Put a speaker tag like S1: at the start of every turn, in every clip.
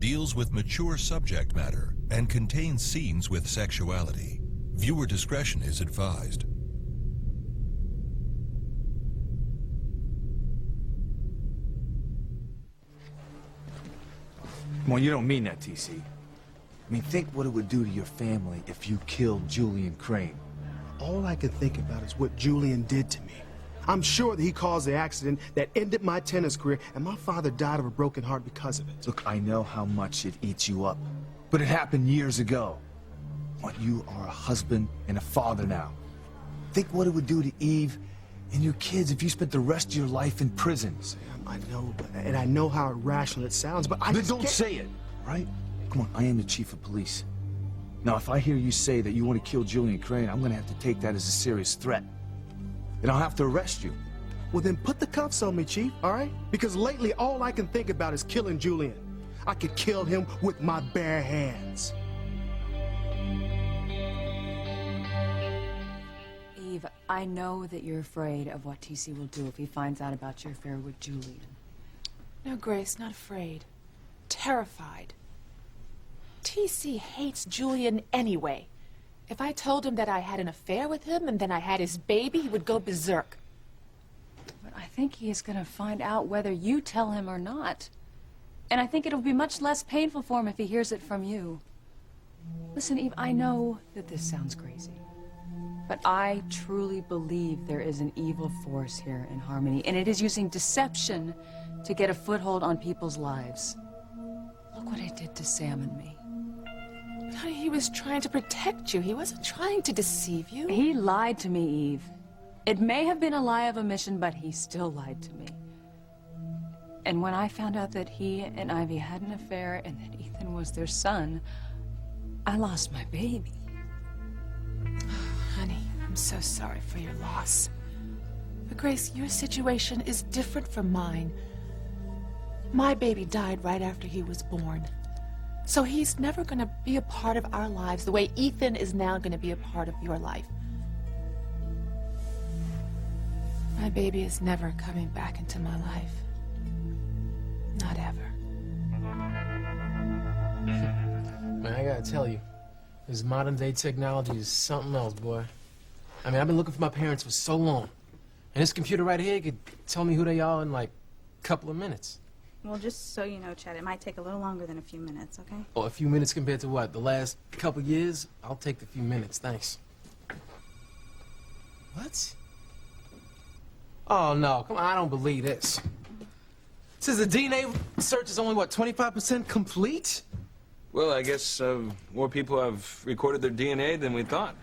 S1: deals with mature subject matter and contains scenes with sexuality. Viewer discretion is advised.
S2: Come on, you don't mean that, TC. I mean, think what it would do to your family if you killed Julian Crane.
S3: All I can think about is what Julian did to me. I'm sure that he caused the accident that ended my tennis career, and my father died of a broken heart because of it.
S2: Look, I know how much it eats you up, but it happened years ago. But you are a husband and a father now. Think what it would do to Eve and your kids if you spent the rest of your life in prison.
S3: Sam, I know, and I know how irrational it sounds, but I
S2: Then
S3: just
S2: don't
S3: can't...
S2: say it, right? Come on, I am the chief of police. Now, if I hear you say that you want to kill Julian Crane, I'm gonna have to take that as a serious threat. And I'll have to arrest you.
S3: Well, then put the cuffs on me, Chief, all right? Because lately, all I can think about is killing Julian. I could kill him with my bare hands.
S4: Eve, I know that you're afraid of what TC will do if he finds out about your affair with Julian.
S5: No, Grace, not afraid. Terrified. TC hates Julian anyway. If I told him that I had an affair with him and then I had his baby, he would go berserk.
S4: But I think he is going to find out whether you tell him or not. And I think it'll be much less painful for him if he hears it from you. Listen, Eve, I know that this sounds crazy. But I truly believe there is an evil force here in Harmony, and it is using deception to get a foothold on people's lives. Look what it did to Sam and me.
S5: Honey, he was trying to protect you. He wasn't trying to deceive you.
S4: He lied to me, Eve. It may have been a lie of omission, but he still lied to me. And when I found out that he and Ivy had an affair and that Ethan was their son, I lost my baby.
S5: Honey, I'm so sorry for your loss. But Grace, your situation is different from mine. My baby died right after he was born. So he's never going to be a part of our lives the way Ethan is now going to be a part of your life. My baby is never coming back into my life. Not ever.
S6: Man, I gotta tell you, this modern day technology is something else, boy. I mean, I've been looking for my parents for so long. And this computer right here could tell me who they are in like a couple of minutes.
S7: Well, just so you know, Chad, it might take a little longer than a few minutes, okay?
S6: Oh, a few minutes compared to what? The last couple years? I'll take the few minutes, thanks. What? Oh, no, come on, I don't believe this. It says the DNA search is only, what, 25% complete?
S8: Well, I guess more people have recorded their DNA than we thought.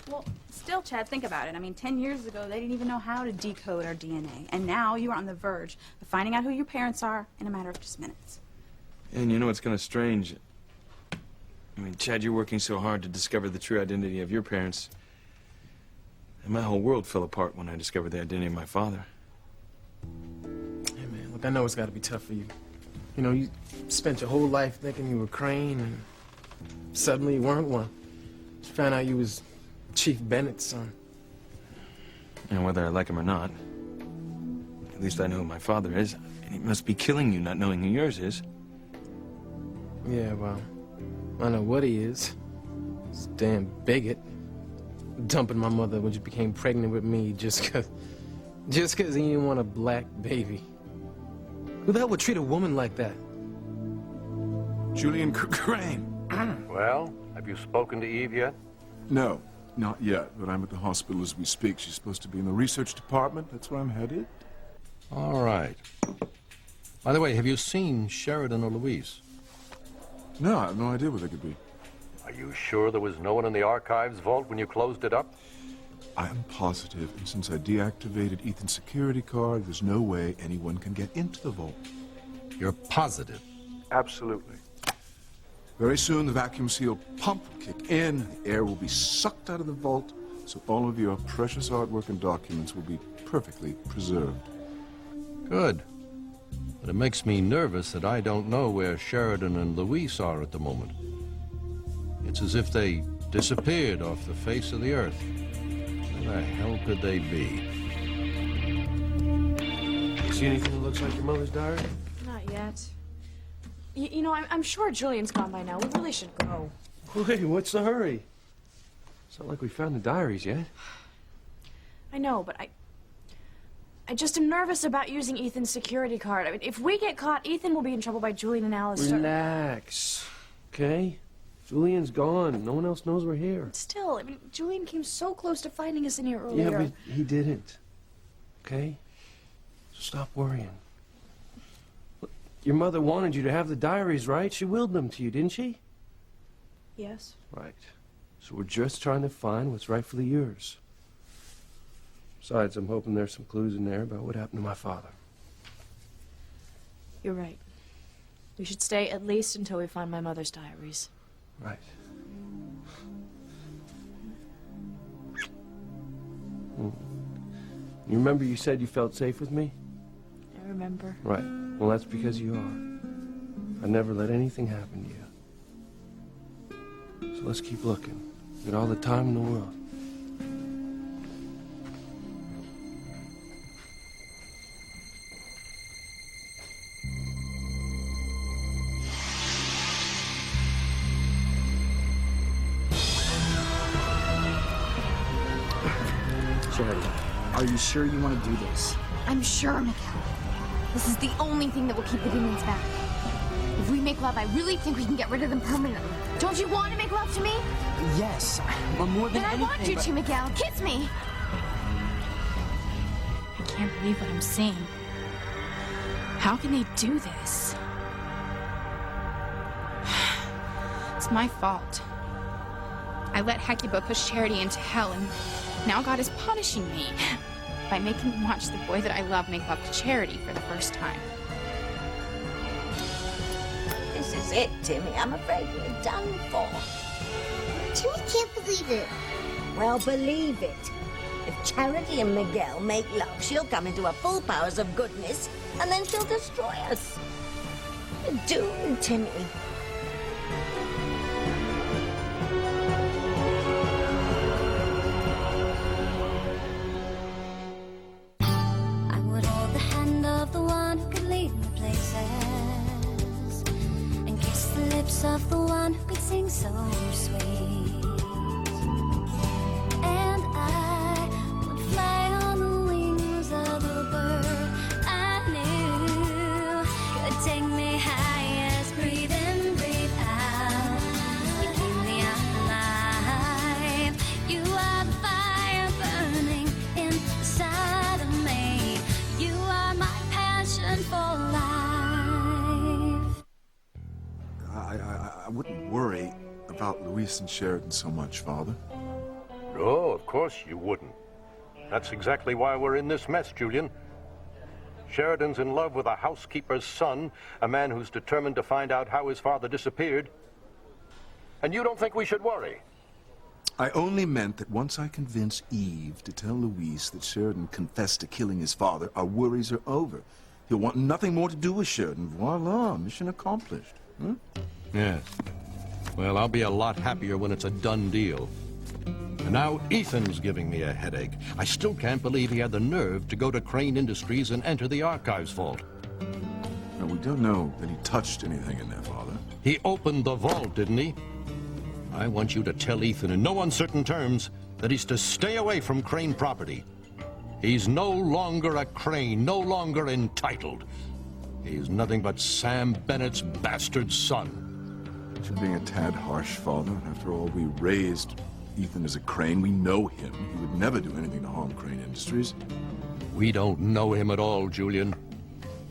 S7: Well, still, Chad, think about it. I mean, 10 years ago, they didn't even know how to decode our DNA. And now you are on the verge of finding out who your parents are in a matter of just minutes.
S8: And you know what's kind of strange? I mean, Chad, you're working so hard to discover the true identity of your parents. And my whole world fell apart when I discovered the identity of my father.
S6: Hey, man, look, I know it's got to be tough for you. You know, you spent your whole life thinking you were Crane, and suddenly you weren't one. You found out you was Chief Bennett's son.
S8: And whether I like him or not, at least I know who my father is. And he must be killing you not knowing who yours is.
S6: Yeah, well, I know what he is. This damn bigot. Dumping my mother when she became pregnant with me just cause he didn't want a black baby. Who the hell would treat a woman like that?
S9: Julian Crane.
S10: Well, have you spoken to Eve yet?
S9: No, not yet, but I'm at the hospital as we speak. She's supposed to be in the research department. That's where I'm headed.
S11: All right. By the way, have you seen Sheridan or Louise?
S9: No, I have no idea where they could be.
S10: Are you sure there was no one in the archives vault when you closed it up?
S9: I am positive, and since I deactivated Ethan's security card, there's no way anyone can get into the vault.
S11: You're positive?
S9: Absolutely. Very soon, the vacuum seal pump will kick in, the air will be sucked out of the vault, so all of your precious artwork and documents will be perfectly preserved.
S11: Good. But it makes me nervous that I don't know where Sheridan and Louise are at the moment. It's as if they disappeared off the face of the earth. Where the hell could they be?
S6: You see anything that looks like your mother's diary?
S7: Not yet.
S12: You know, I'm sure Julian's gone by now. We really should go.
S13: Wait, what's the hurry? It's not like we found the diaries yet.
S12: I know, but I just am nervous about using Ethan's security card. I mean, if we get caught, Ethan will be in trouble by Julian and Alistair.
S13: Relax, okay? Julian's gone. No one else knows we're here.
S12: Still, I mean, Julian came so close to finding us in here earlier.
S13: Yeah, but he didn't. Okay? So stop worrying. Look, your mother wanted you to have the diaries, right? She willed them to you, didn't she?
S12: Yes.
S13: Right. So we're just trying to find what's rightfully yours. Besides, I'm hoping there's some clues in there about what happened to my father.
S12: You're right. We should stay at least until we find my mother's diaries.
S13: Right. You remember you said you felt safe with me?
S12: I remember.
S13: Right. Well, that's because you are. I never let anything happen to you. So let's keep looking. We got all the time in the world.
S2: Charity, are you sure you want to do this?
S14: I'm sure, Miguel. This is the only thing that will keep the demons back. If we make love, I really think we can get rid of them permanently. Don't you want to make love to me?
S2: Yes, but more than
S14: then
S2: anything.
S14: I want you to, Miguel. Kiss me.
S12: I can't believe what I'm seeing. How can they do this?
S15: It's my fault. I let Hecuba push Charity into hell, and now God is punishing me by making me watch the boy that I love make love to Charity for the first time.
S16: This is it, Timmy. I'm afraid we're done for.
S14: Timmy can't believe it.
S16: Well, believe it. If Charity and Miguel make love, she'll come into her full powers of goodness, and then she'll destroy us. You're doomed, Timmy.
S17: I would hold the hand of the one who could lead me places, and kiss the lips of the one who could sing so sweet. And I would fly on the wings of a bird I knew could take me high as breathe in, breathe out. You keep me alive. You are the fire burning inside of me. You are my passion for life.
S9: I wouldn't worry about Luis and Sheridan so much, Father.
S10: No, of course you wouldn't. That's exactly why we're in this mess, Julian. Sheridan's in love with a housekeeper's son, a man who's determined to find out how his father disappeared. And you don't think we should worry?
S9: I only meant that once I convince Eve to tell Luis that Sheridan confessed to killing his father, our worries are over. He'll want nothing more to do with Sheridan. Voila, mission accomplished. Hmm?
S11: Yes. Well, I'll be a lot happier when it's a done deal. And now Ethan's giving me a headache. I still can't believe he had the nerve to go to Crane Industries and enter the archives vault.
S9: Now, we don't know that he touched anything in there, Father.
S11: He opened the vault, didn't he? I want you to tell Ethan in no uncertain terms that he's to stay away from Crane property. He's no longer a Crane, no longer entitled. He's nothing but Sam Bennett's bastard son.
S9: You're being a tad harsh, Father. After all, we raised Ethan as a Crane. We know him. He would never do anything to harm Crane Industries.
S11: We don't know him at all, Julian.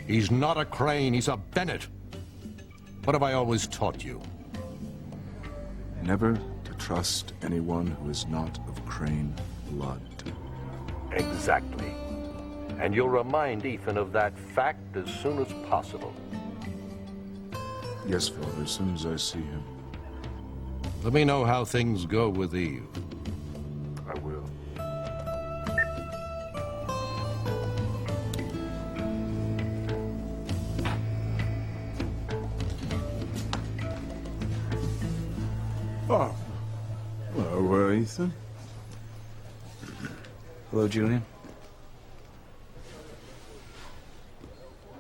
S11: He's not a Crane, he's a Bennett. What have I always taught you?
S9: Never to trust anyone who is not of Crane blood.
S10: Exactly. And you'll remind Ethan of that fact as soon as possible.
S9: Yes, Father, as soon as I see him.
S11: Let me know how things go with Eve.
S10: I will.
S9: Oh. Hello, Ethan.
S8: Hello, Julian.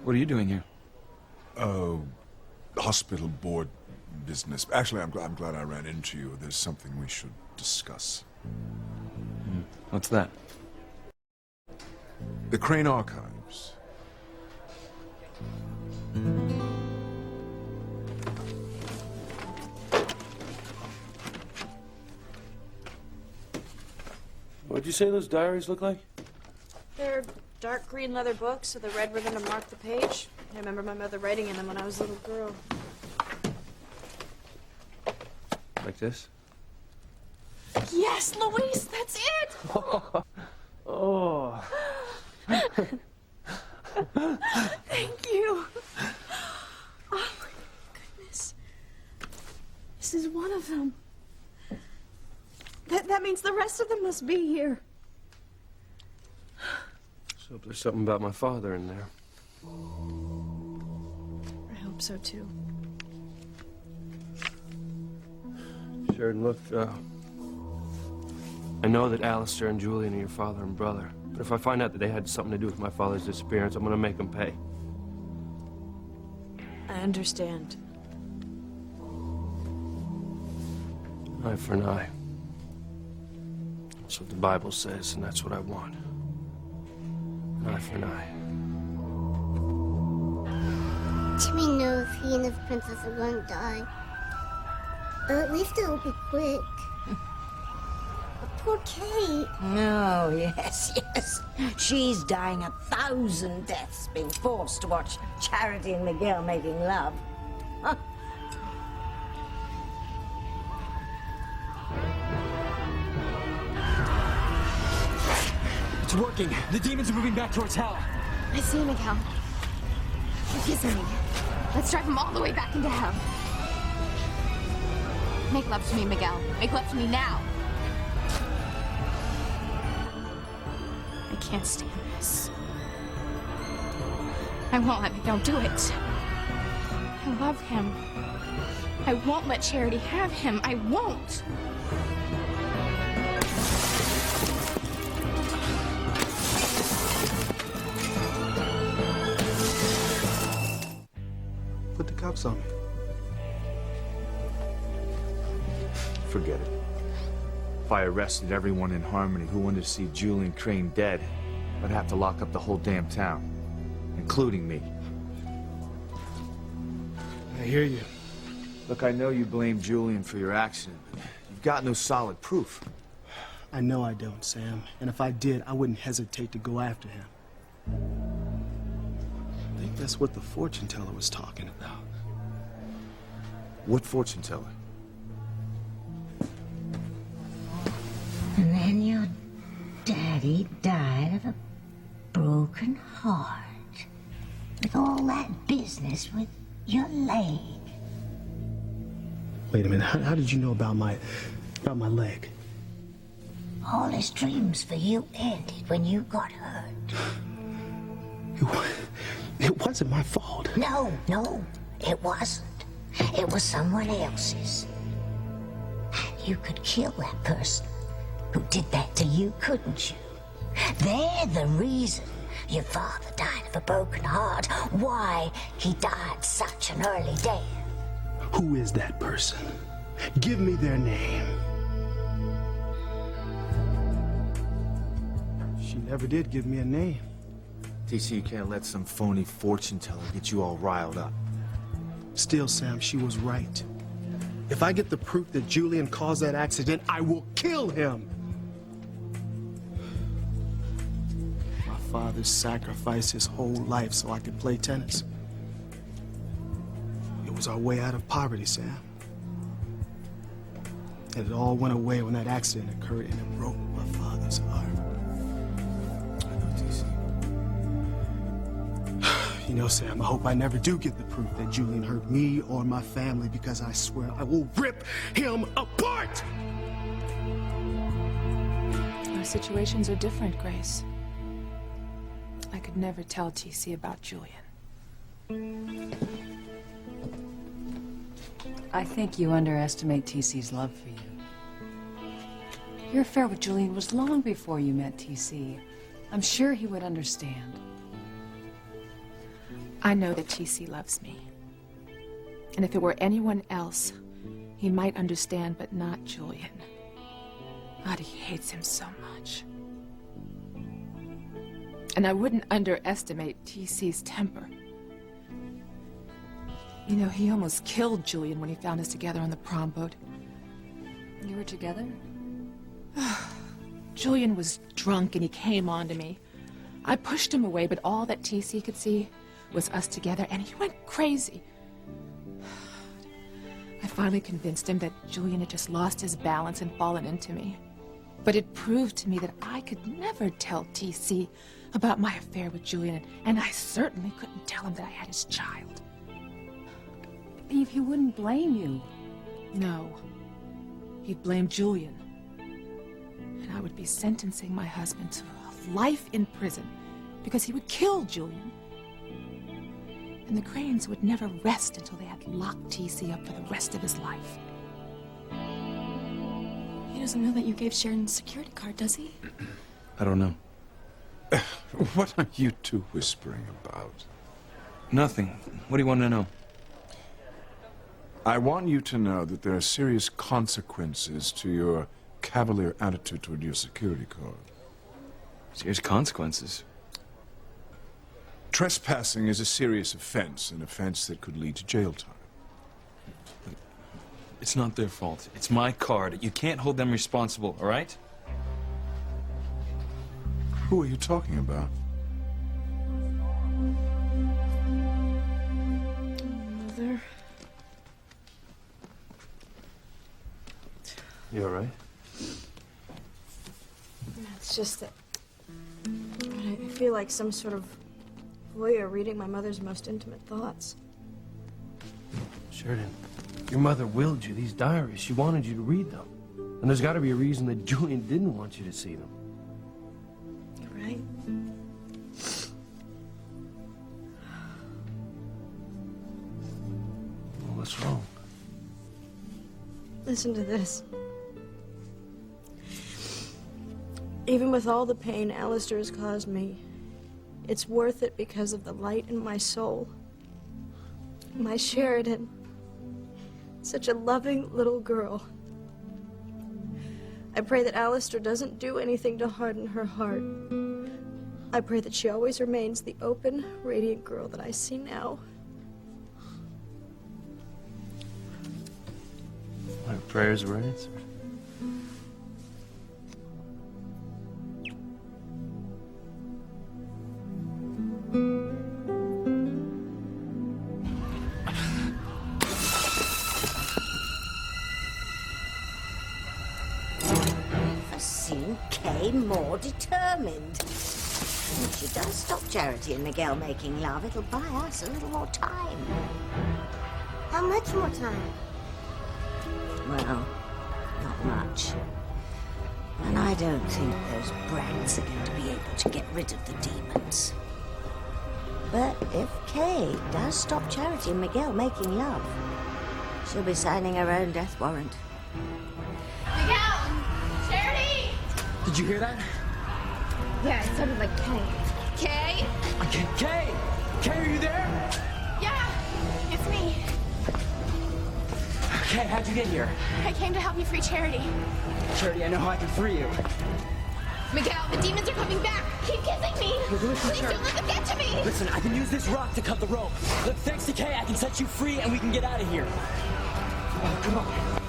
S8: What are you doing here?
S9: hospital board business. Actually, I'm glad I ran into you. There's something we should discuss.
S8: What's that?
S9: The Crane Archives.
S13: What'd you say those diaries look like?
S12: They're dark green leather books with a red ribbon to mark the page. I remember my mother writing in them when I was a little girl.
S8: Like this?
S12: Yes, Luis, that's it!
S13: Oh.
S12: Thank you. Oh my goodness. This is one of them. That means the rest of them must be here.
S13: So there's something about my father in there.
S12: I hope so too.
S13: Sheridan, look, I know that Alistair and Julian are your father and brother, but if I find out that they had something to do with my father's disappearance, I'm gonna make them pay.
S12: I understand.
S13: Eye for an eye. That's what the Bible says, and that's what I want. An eye for an eye.
S17: Timmy knows he and his princess are going to die. But at least it'll be quick. Poor Kate.
S16: Oh, yes, yes. She's dying 1,000 deaths being forced to watch Charity and Miguel making love. Huh.
S18: It's working. The demons are moving back towards hell.
S15: I see Miguel. They're kissing me. Let's drive them all the way back into hell. Make love to me, Miguel. Make love to me now. I can't stand this. I won't let Miguel do it. I love him. I won't let Charity have him. I won't.
S3: Put the cuffs on me.
S8: Forget it. If I arrested everyone in Harmony who wanted to see Julian Crane dead, I'd have to lock up the whole damn town, including me.
S3: I hear you.
S2: Look, I know you blame Julian for your accident, but you've got no solid proof.
S3: I know I don't, Sam. And if I did, I wouldn't hesitate to go after him. I think that's what the fortune teller was talking about.
S2: What fortune teller?
S16: And then your daddy died of a broken heart. With all that business with your leg.
S3: Wait a minute, how did you know about my leg?
S16: All his dreams for you ended when you got hurt.
S3: It wasn't my fault.
S16: No, it wasn't. It was someone else's. You could kill that person who did that to you, couldn't you? They're the reason your father died of a broken heart. Why he died such an early death.
S3: Who is that person? Give me their name. She never did give me a name.
S2: TC, you can't let some phony fortune teller get you all riled up.
S3: Still, Sam, she was right. If I get the proof that Julian caused that accident, I will kill him. My father sacrificed his whole life so I could play tennis. It was our way out of poverty, Sam. And it all went away when that accident occurred, and it broke my father's heart.
S2: I know, TC.
S3: You know, Sam, I hope I never do get the proof that Julian hurt me or my family, because I swear I will rip him apart!
S5: Our situations are different, Grace. I could never tell TC about Julian.
S4: I think you underestimate TC's love for you. Your affair with Julian was long before you met TC. I'm sure he would understand.
S5: I know that TC loves me. And if it were anyone else, he might understand, but not Julian. God, he hates him so much. And I wouldn't underestimate TC's temper. You know, he almost killed Julian when he found us together on the prom boat.
S4: You were together?
S5: Julian was drunk and he came on to me. I pushed him away, but all that TC could see was us together, and he went crazy. I finally convinced him that Julian had just lost his balance and fallen into me. But it proved to me that I could never tell TC about my affair with Julian, and I certainly couldn't tell him that I had his child.
S4: Eve, he wouldn't blame you.
S5: No. He'd blame Julian. And I would be sentencing my husband to life in prison because he would kill Julian. And the Cranes would never rest until they had locked TC up for the rest of his life.
S12: He doesn't know that you gave Sheridan a security card, does he?
S8: I don't know.
S9: What are you two whispering about?
S8: Nothing. What do you want to know?
S9: I want you to know that there are serious consequences to your cavalier attitude toward your security card.
S8: Serious consequences?
S9: Trespassing is a serious offense, an offense that could lead to jail time.
S8: It's not their fault. It's my card. You can't hold them responsible, all right?
S9: Who are you talking about?
S12: Mother.
S13: You all right?
S12: It's just that I feel like some sort of voyeur reading my mother's most intimate thoughts.
S13: Sheridan, your mother willed you these diaries. She wanted you to read them. And there's got to be a reason that Julian didn't want you to see them.
S12: You're right.
S13: Well, what's wrong?
S12: Listen to this. Even with all the pain Alistair has caused me, it's worth it because of the light in my soul. My Sheridan. Such a loving little girl. I pray that Alistair doesn't do anything to harden her heart. I pray that she always remains the open, radiant girl that I see now.
S13: My prayers were answered.
S16: Seen Kay more determined. If she does stop Charity and Miguel making love, it'll buy us a little more time.
S14: How much more time?
S16: Well, not much. And I don't think those brats are going to be able to get rid of the demons. But if Kay does stop Charity and Miguel making love, she'll be signing her own death warrant.
S15: Miguel! Charity!
S18: Did you hear that?
S14: Yeah, it sounded like Kay.
S15: Kay?
S18: Kay! Kay, are you there?
S15: Yeah, it's me.
S18: Kay, how'd you get here?
S15: I came to help you free Charity.
S18: Charity, I know how I can free you.
S15: Miguel, the demons are coming back. Keep kissing me.
S18: Listen,
S15: Please don't let them get to me.
S18: Listen, I can use this rock to cut the rope. Look, thanks to Kay, I can set you free and we can get out of here. Oh, come on.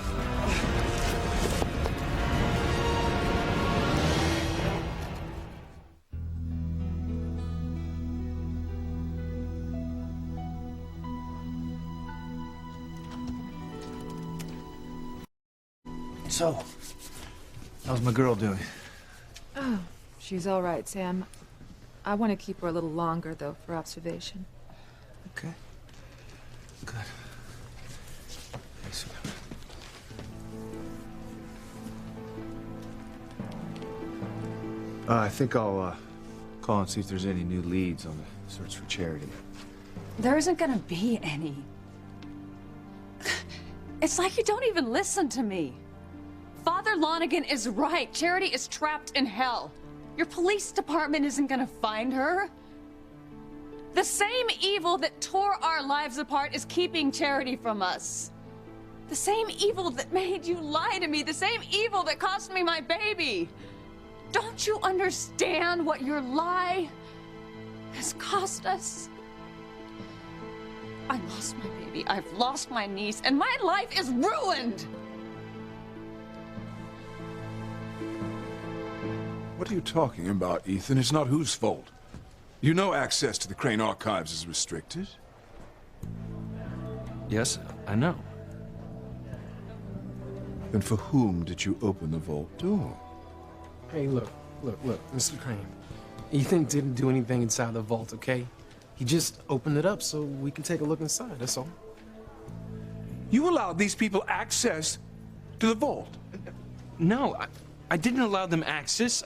S2: So, how's my girl doing?
S5: Oh, she's all right, Sam. I want to keep her a little longer, though, for observation.
S2: Okay. Good. Thanks. I think I'll call and see if there's any new leads on the search for Charity.
S4: There isn't gonna be any. It's like you don't even listen to me. Father Lonigan is right. Charity is trapped in hell. Your police department isn't gonna find her. The same evil that tore our lives apart is keeping Charity from us. The same evil that made you lie to me. The same evil that cost me my baby. Don't you understand what your lie has cost us? I lost my baby, I've lost my niece, and my life is ruined!
S9: What are you talking about, Ethan? It's not whose fault. You know access to the Crane archives is restricted.
S8: Yes, I know.
S9: Then for whom did you open the vault door?
S6: Hey, look, Mr. Crane. Ethan didn't do anything inside the vault, okay? He just opened it up so we can take a look inside, that's all.
S9: You allowed these people access to the vault?
S8: No, I didn't allow them access.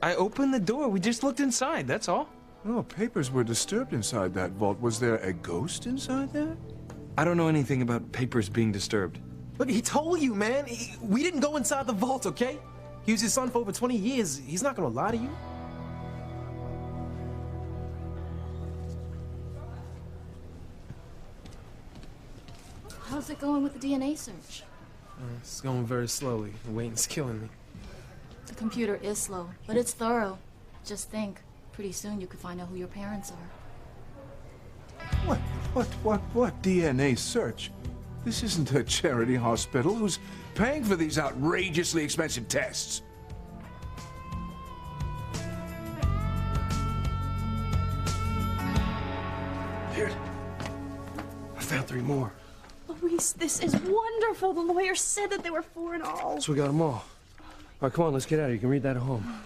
S8: I opened the door. We just looked inside, that's all.
S9: Oh, papers were disturbed inside that vault. Was there a ghost inside there?
S8: I don't know anything about papers being disturbed.
S6: Look, he told you, man. We didn't go inside the vault, okay? He was your son for over 20 years. He's not gonna lie to you.
S14: How's it going with the DNA search?
S6: It's going very slowly. The waiting's killing me.
S14: The computer is slow, but it's thorough. Just think, pretty soon you could find out who your parents are.
S9: What DNA search? This isn't a charity hospital. Who's paying for these outrageously expensive tests?
S13: Here. I found 3 more.
S7: Luis, this is wonderful. The lawyer said that there were 4 in all.
S13: So we got them all. All right, come on, let's get out of here. You can read that at home.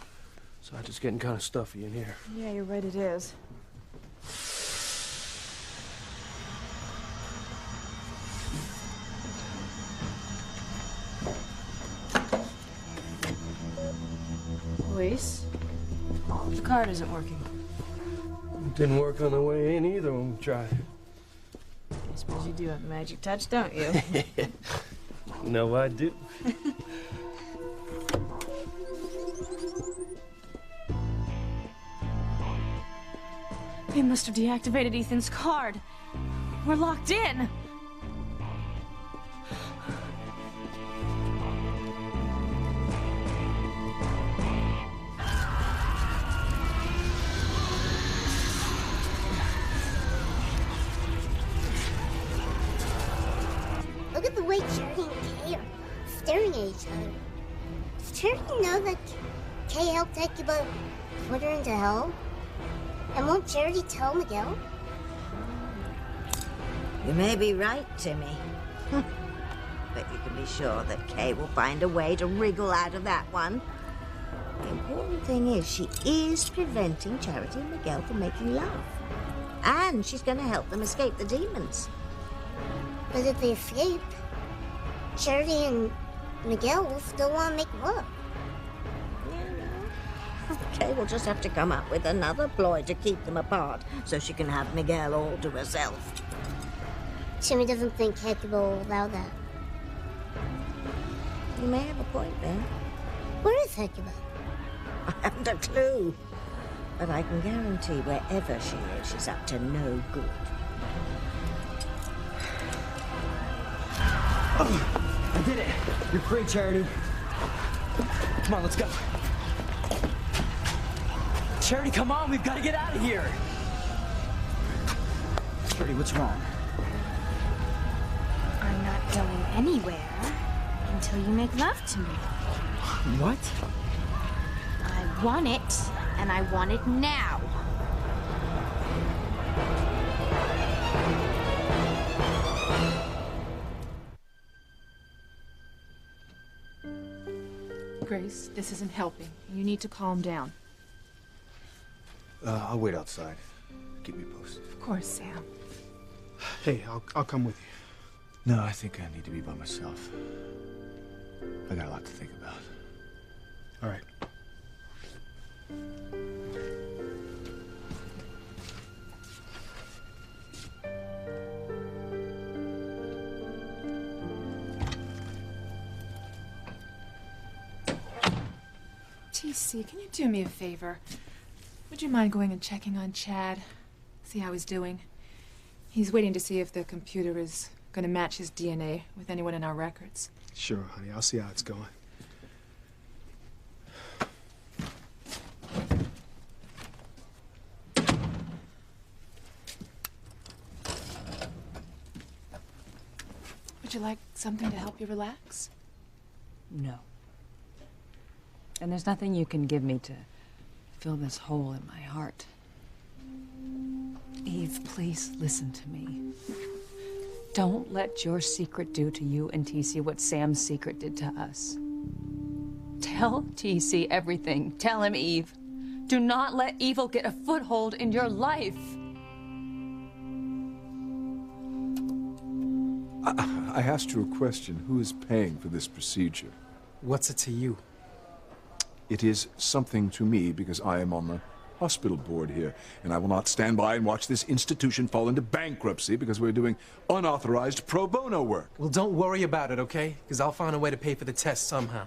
S13: So it's getting kind of stuffy in here.
S7: Yeah, you're right, it is. Luis, the card isn't working.
S13: It didn't work on the way in either when we tried.
S7: I suppose you do have a magic touch, don't you?
S13: No, I do.
S7: They must have deactivated Ethan's card. We're locked in.
S19: Look at the way Charity and Kay are staring at each other. Does Charity know that Kay helped Hecuba put her into hell? And won't Charity tell Miguel?
S20: You may be right, Timmy. But you can be sure that Kay will find a way to wriggle out of that one. The important thing is she is preventing Charity and Miguel from making love. And she's going to help them escape the demons.
S19: But if they escape, Charity and Miguel will still want to make love.
S20: Kay will just have to come up with another ploy to keep them apart so she can have Miguel all to herself.
S19: Timmy doesn't think Hecuba will allow that.
S20: You may have a point there.
S19: Where is Hecuba?
S20: I haven't a clue. But I can guarantee wherever she is, she's up to no good.
S18: I did it! You're free, Charity. Come on, let's go. Charity, come on, we've got to get out of here! Charity, what's wrong?
S7: I'm not going anywhere until you make love to me.
S18: What?
S14: I want it, and I want it now.
S5: Grace, this isn't helping. You need to calm down.
S2: I'll wait outside. Keep me posted.
S5: Of course, Sam.
S3: Hey, I'll come with you.
S2: No, I think I need to be by myself. I got a lot to think about.
S3: All right.
S5: TC, can you do me a favor? Would you mind going and checking on Chad? see how he's doing. He's waiting to see if the computer is going to match his DNA with anyone in our records.
S3: Sure, honey. I'll see how it's going.
S5: Would you like something to help you relax?
S4: No. And there's nothing you can give me to fill this hole in my heart. Eve, please listen to me. Don't let your secret do to you and TC what Sam's secret did to us. Tell TC everything. Tell him, Eve. Do not let evil get a foothold in your life.
S9: I asked you a question. Who is paying for this procedure?
S6: What's it to you?
S9: It is something to me because I am on the hospital board here, and I will not stand by and watch this institution fall into bankruptcy because we're doing unauthorized pro bono work.
S6: Well, don't worry about it, okay? Because I'll find a way to pay for the test somehow.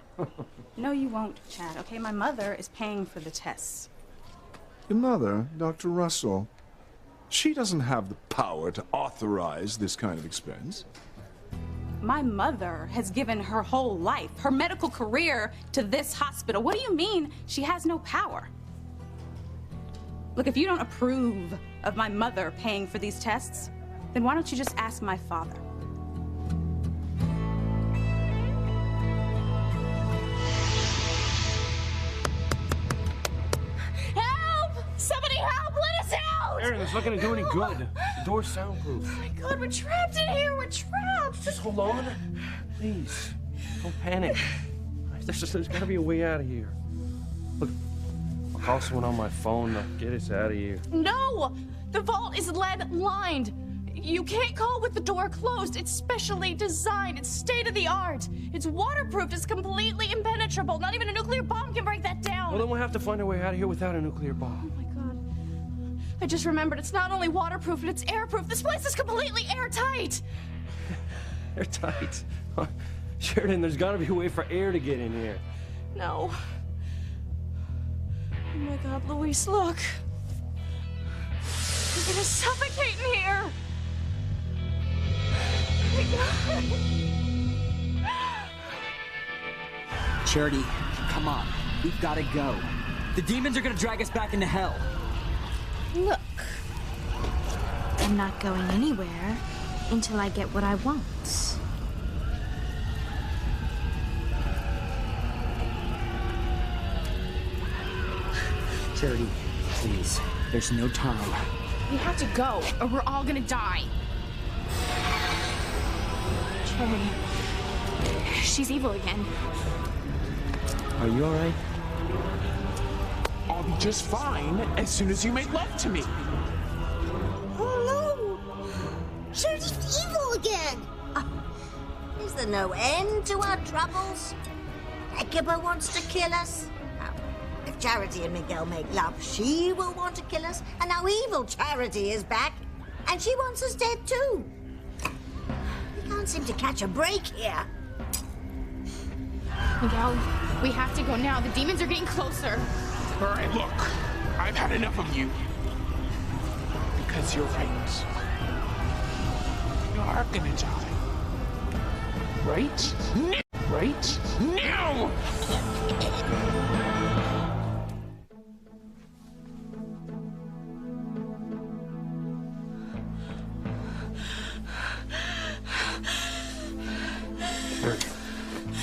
S7: No, you won't, Chad, okay? My mother is paying for the tests.
S9: Your mother, Dr. Russell, she doesn't have the power to authorize this kind of expense.
S7: My mother has given her whole life, her medical career, to this hospital. What do you mean she has no power? Look, if you don't approve of my mother paying for these tests, then why don't you just ask my father?
S5: Help! Somebody help! Let us out!
S13: Aaron, it's not gonna do any good. The door's soundproof.
S5: Oh my God, we're trapped in here! We're trapped!
S13: Just hold on. Please. Don't panic. There's gotta be a way out of here. Look, I'll call someone on my phone to get us out of here.
S5: No! The vault is lead-lined. You can't call with the door closed. It's specially designed. It's state-of-the-art. It's waterproof. It's completely impenetrable. Not even a nuclear bomb can break that down.
S13: Well, then we'll have to find a way out of here without a nuclear bomb.
S5: Oh my God. I just remembered it's not only waterproof, but it's airproof. This place is completely airtight.
S13: Airtight. Sheridan, there's gotta be a way for air to get in here.
S5: No. Oh my God, Luis, look. We're gonna suffocate in here. Oh my God.
S18: Charity, come on. We've gotta go. The demons are gonna drag us back into hell.
S12: Look, I'm not going anywhere until I get what I want.
S18: Charity, please. There's no time.
S15: We have to go, or we're all gonna die.
S5: Charity.
S15: She's evil again.
S13: Are you alright?
S21: I'll be just fine as soon as you make love to me.
S19: Oh no! Charity's evil again!
S20: Is there no end to our troubles? Hecuba wants to kill us. Now, if Charity and Miguel make love, she will want to kill us. And now evil Charity is back, and she wants us dead too. We can't seem to catch a break here.
S15: Miguel, we have to go now. The demons are getting closer.
S21: All right, look. I've had enough of you. Because you're right. You are gonna die. Right? Right? Now!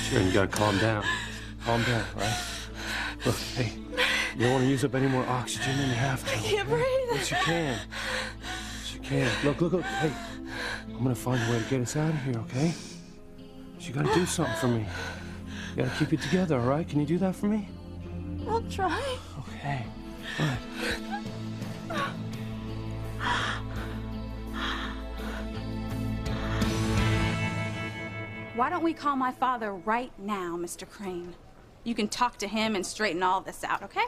S13: Sharon, you gotta calm down. Calm down, all right? Look, hey, you don't want to use up any more oxygen than you have to.
S5: I can't breathe.
S13: Yes, you can. Yes, you can. Look. Hey, I'm gonna find a way to get us out of here, okay? But you gotta do something for me. You gotta keep it together, all right? Can you do that for me?
S5: I'll try.
S13: Okay. All right.
S7: Why don't we call my father right now, Mr. Crane? You can talk to him and straighten all this out, okay?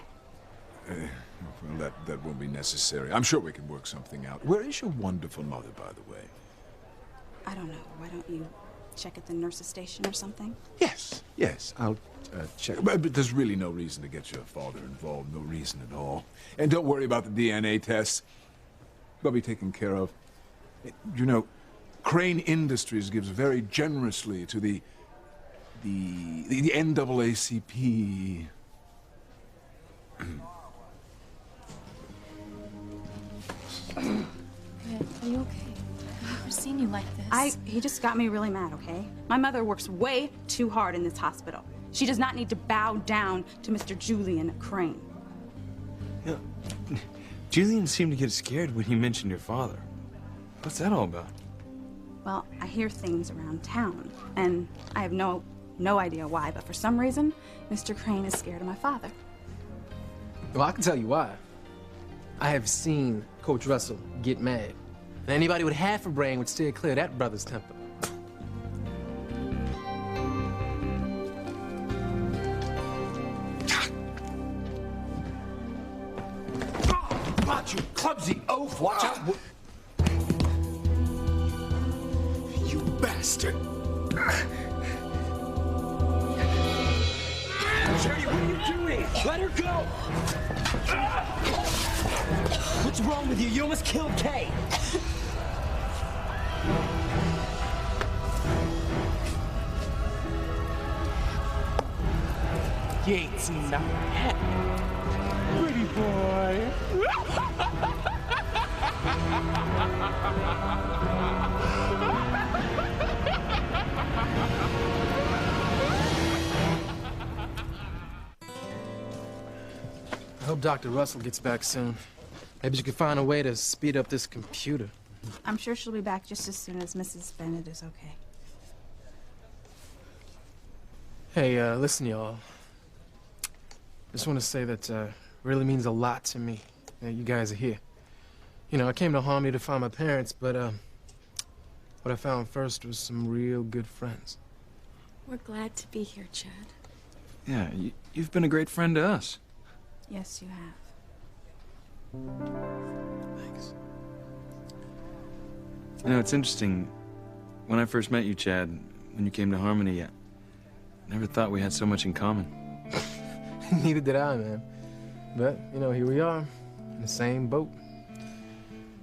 S9: Well, that won't be necessary. I'm sure we can work something out. Where is your wonderful mother, by the way?
S7: I don't know. Why don't you check at the nurse's station or something?
S9: Yes, I'll check. But there's really no reason to get your father involved. No reason at all. And don't worry about the DNA tests. They'll be taken care of. You know, Crane Industries gives very generously to the NAACP.
S15: Are you okay? I've never seen you like this.
S7: He just got me really mad, okay? My mother works way too hard in this hospital. She does not need to bow down to Mr. Julian Crane.
S8: Yeah. Julian seemed to get scared when you mentioned your father. What's that all about?
S7: Well, I hear things around town, and I have no idea why, but for some reason, Mr. Crane is scared of my father.
S6: Well, I can tell you why. I have seen Coach Russell get mad. And anybody with half a brain would steer clear of that brother's temper.
S2: Watch you clumsy oaf! Watch out! You bastard!
S18: Charity, what are you doing? Let her go! What's wrong with you? You almost killed Kay.
S21: You ain't seen nothing yet. Pretty boy.
S6: I hope Dr. Russell gets back soon. Maybe you can find a way to speed up this computer.
S7: I'm sure she'll be back just as soon as Mrs. Bennett is okay.
S6: Hey, listen, y'all. Just want to say that really means a lot to me that you guys are here. You know, I came to Harmony to find my parents, but what I found first was some real good friends.
S12: We're glad to be here, Chad.
S8: Yeah, you've been a great friend to us.
S7: Yes, you have.
S6: Thanks.
S8: You know, it's interesting. When I first met you, Chad, when you came to Harmony, I never thought we had so much in common.
S6: Neither did I, man. But, you know, here we are, in the same boat.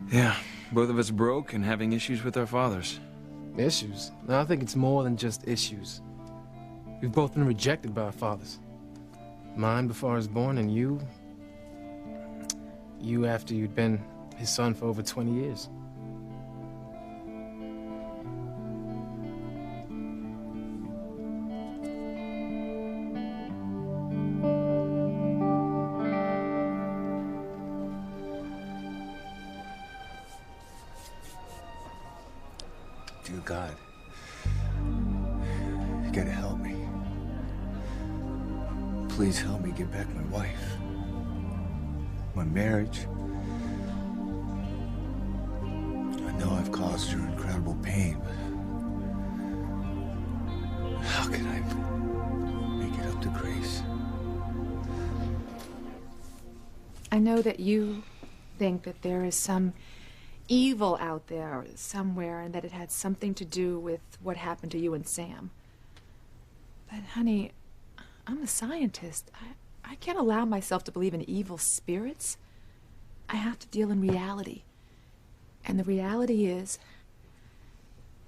S8: Yeah, both of us broke and having issues with our fathers.
S6: Issues? No, I think it's more than just issues. We've both been rejected by our fathers. Mine before I was born, and you after you'd been his son for over 20 years.
S2: Dear God, you gotta help me. Please help me get back my wife, my marriage. I know I've caused her incredible pain, but how can I make it up to Grace?
S5: I know that you think that there is some evil out there somewhere and that it had something to do with what happened to you and Sam. But, honey, I'm a scientist. I can't allow myself to believe in evil spirits. I have to deal in reality. And the reality is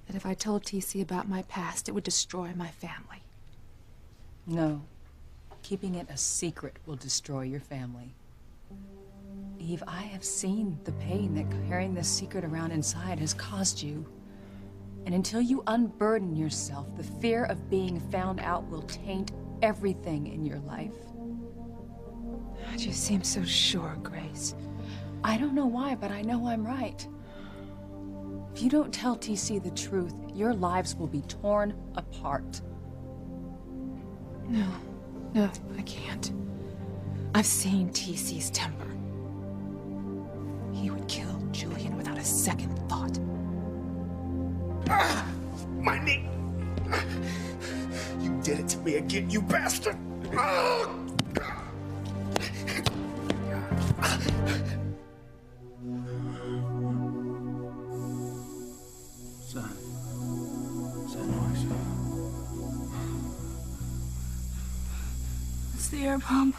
S5: that if I told TC about my past, it would destroy my family.
S4: No. Keeping it a secret will destroy your family. Eve, I have seen the pain that carrying this secret around inside has caused you. And until you unburden yourself, the fear of being found out will taint everything in your life.
S5: You seem so sure, Grace.
S4: I don't know why, but I know I'm right. If you don't tell TC the truth, your lives will be torn apart.
S5: No, I can't. I've seen TC's temper. He would kill Julian without a second thought.
S2: My knee! You did it to me again, you bastard!
S12: It's the air pump.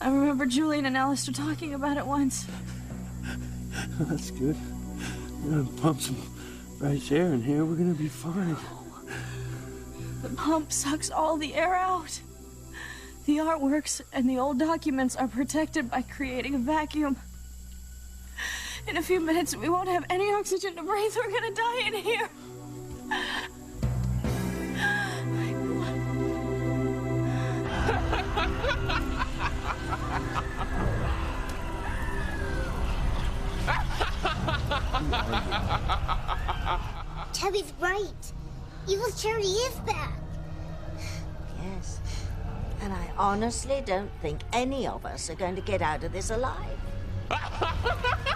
S12: I remember Julian and Alistair talking about it once.
S13: That's good. We're gonna pump some fresh air in here. We're gonna be fine.
S12: The pump sucks all the air out. The artworks and the old documents are protected by creating a vacuum. In a few minutes, we won't have any oxygen to breathe. We're gonna die in here.
S19: Chubby's right. Evil Charity is back.
S20: Yes. And I honestly don't think any of us are going to get out of this alive.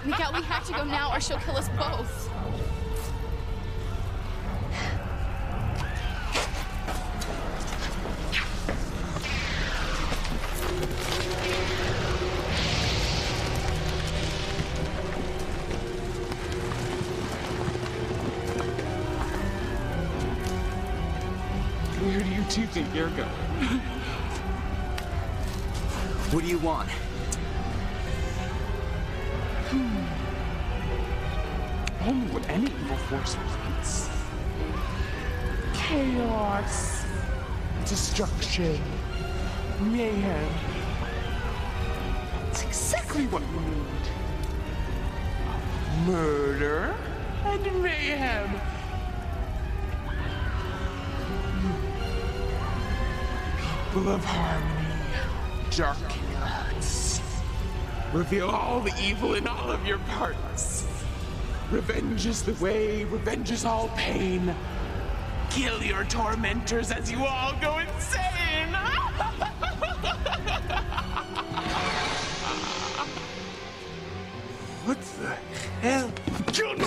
S15: Miguel, we have to go now or she'll kill us both.
S21: Where do you two think you're going?
S18: What do you want?
S21: Only what any evil force wants. Chaos. Destruction. Mayhem. It's exactly what we need. Murder and mayhem. People of harmony, darken your hearts. Reveal all the evil in all of your parts. Revenge is the way, revenge is all pain. Kill your tormentors as you all go insane! What the hell? Kill me!